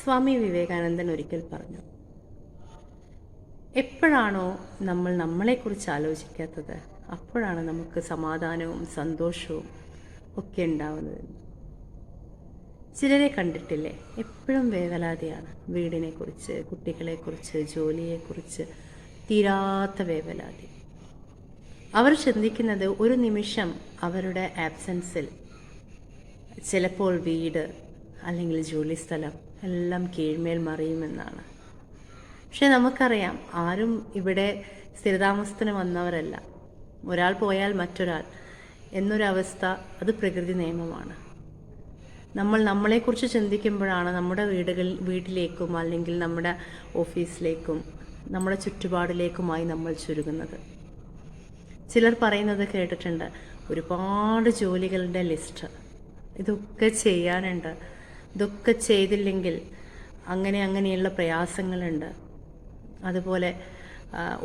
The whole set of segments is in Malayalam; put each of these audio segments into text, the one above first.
സ്വാമി വിവേകാനന്ദൻ ഒരിക്കൽ പറഞ്ഞു, എപ്പോഴാണോ നമ്മൾ നമ്മളെക്കുറിച്ച് ആലോചിക്കാത്തത് അപ്പോഴാണ് നമുക്ക് സമാധാനവും സന്തോഷവും ഒക്കെ ഉണ്ടാവുന്നത്. ചിലരെ കണ്ടിട്ടില്ലേ, എപ്പോഴും വേവലാതിയാണ്. വീടിനെക്കുറിച്ച്, കുട്ടികളെക്കുറിച്ച്, ജോലിയെക്കുറിച്ച് തീരാത്ത വേവലാതി. അവർ ചിന്തിക്കുന്നത് ഒരു നിമിഷം അവരുടെ ആബ്സെൻസിൽ ചിലപ്പോൾ വീട് അല്ലെങ്കിൽ ജോലിസ്ഥലം എല്ലാം കീഴ്മേൽ മറിയുമെന്നാണ്. പക്ഷെ നമുക്കറിയാം, ആരും ഇവിടെ സ്ഥിരതാമസത്തിന് വന്നവരല്ല. ഒരാൾ പോയാൽ മറ്റൊരാൾ എന്നൊരവസ്ഥ അത് പ്രകൃതി നിയമമാണ്. നമ്മൾ നമ്മളെക്കുറിച്ച് ചിന്തിക്കുമ്പോഴാണ് നമ്മുടെ വീട്ടിലേക്കും അല്ലെങ്കിൽ നമ്മുടെ ഓഫീസിലേക്കും നമ്മുടെ ചുറ്റുപാടിലേക്കുമായി നമ്മൾ ചുരുങ്ങുന്നത്. ചിലർ പറയുന്നത് കേട്ടിട്ടുണ്ട്, ഒരുപാട് ജോലികളുടെ ലിസ്റ്റ്, ഇതൊക്കെ ചെയ്യാനുണ്ട്, ഇതൊക്കെ ചെയ്തില്ലെങ്കിൽ അങ്ങനെയുള്ള പ്രയാസങ്ങളുണ്ട്. അതുപോലെ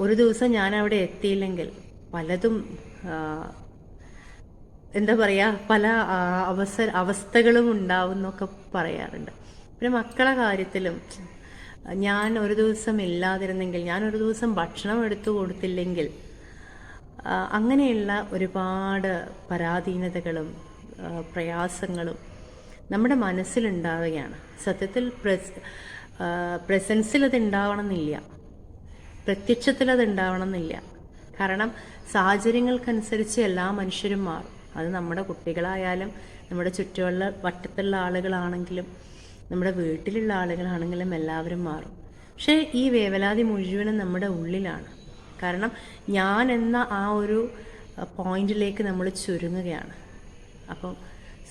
ഒരു ദിവസം ഞാൻ അവിടെ എത്തിയില്ലെങ്കിൽ പലതും എന്താ പറയുക, പല അവസ്ഥകളും ഉണ്ടാവും എന്നൊക്കെ പറയാറുണ്ട്. പിന്നെ മക്കളെ കാര്യത്തിലും ഞാൻ ഒരു ദിവസം ഇല്ലാതിരുന്നെങ്കിൽ, ഞാൻ ഒരു ദിവസം ഭക്ഷണം എടുത്തു കൊടുത്തില്ലെങ്കിൽ, അങ്ങനെയുള്ള ഒരുപാട് പരാധീനതകളും പ്രയാസങ്ങളും നമ്മുടെ മനസ്സിലുണ്ടാവുകയാണ്. സത്യത്തിൽ പ്രസൻസിൽ അത് ഉണ്ടാവണമെന്നില്ല, പ്രത്യക്ഷത്തിൽ അത് ഉണ്ടാവണമെന്നില്ല. കാരണം സാഹചര്യങ്ങൾക്കനുസരിച്ച് എല്ലാ മനുഷ്യരും മാറും. അത് നമ്മുടെ കുട്ടികളായാലും നമ്മുടെ ചുറ്റുമുള്ള വട്ടത്തുള്ള ആളുകളാണെങ്കിലും നമ്മുടെ വീട്ടിലുള്ള ആളുകളാണെങ്കിലും എല്ലാവരും മാറും. പക്ഷേ ഈ വേവലാതി മുഴുവനും നമ്മുടെ ഉള്ളിലാണ്. കാരണം ഞാൻ എന്ന ആ ഒരു പോയിന്റിലേക്ക് നമ്മൾ ചുരുങ്ങുകയാണ്. അപ്പം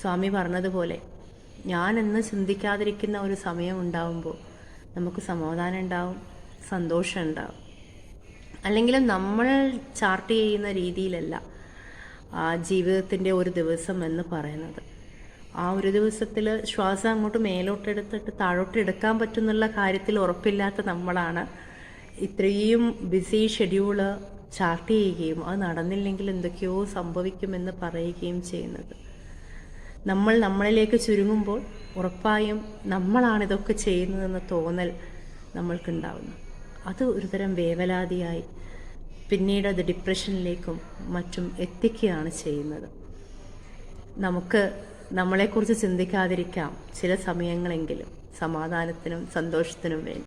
സ്വാമി പറഞ്ഞതുപോലെ, ഞാൻ എന്ന് ചിന്തിക്കാതിരിക്കുന്ന ഒരു സമയം ഉണ്ടാവുമ്പോൾ നമുക്ക് സമാധാനം ഉണ്ടാവും, സന്തോഷം ഉണ്ടാവും. അല്ലെങ്കിലും നമ്മൾ ചാർട്ട് ചെയ്യുന്ന രീതിയിലല്ല ജീവിതത്തിൻ്റെ ഒരു ദിവസം എന്ന് പറയുന്നത്. ആ ഒരു ദിവസത്തിൽ ശ്വാസം അങ്ങോട്ട് മേലോട്ടെടുത്തിട്ട് താഴോട്ടെടുക്കാൻ പറ്റുന്നുള്ള കാര്യത്തിൽ ഉറപ്പില്ലാത്ത നമ്മളാണ് ഇത്രയും ബിസി ഷെഡ്യൂള് ചാർട്ട് ചെയ്യുകയും അത് നടന്നില്ലെങ്കിൽ എന്തൊക്കെയോ സംഭവിക്കുമെന്ന് പറയുകയും ചെയ്യുന്നത്. നമ്മൾ നമ്മളിലേക്ക് ചുരുങ്ങുമ്പോൾ ഉറപ്പായും നമ്മളാണിതൊക്കെ ചെയ്യുന്നതെന്ന തോന്നൽ നമ്മൾക്കുണ്ടാവുന്നു. അത് ഒരുതരം വേവലാതിയായി പിന്നീട് അത് ഡിപ്രഷനിലേക്കും മറ്റും എത്തിക്കുകയാണ് ചെയ്യുന്നത്. നമുക്ക് നമ്മളെക്കുറിച്ച് ചിന്തിക്കാതിരിക്കാം ചില സമയങ്ങളെങ്കിലും, സമാധാനത്തിനും സന്തോഷത്തിനും വേണ്ടി.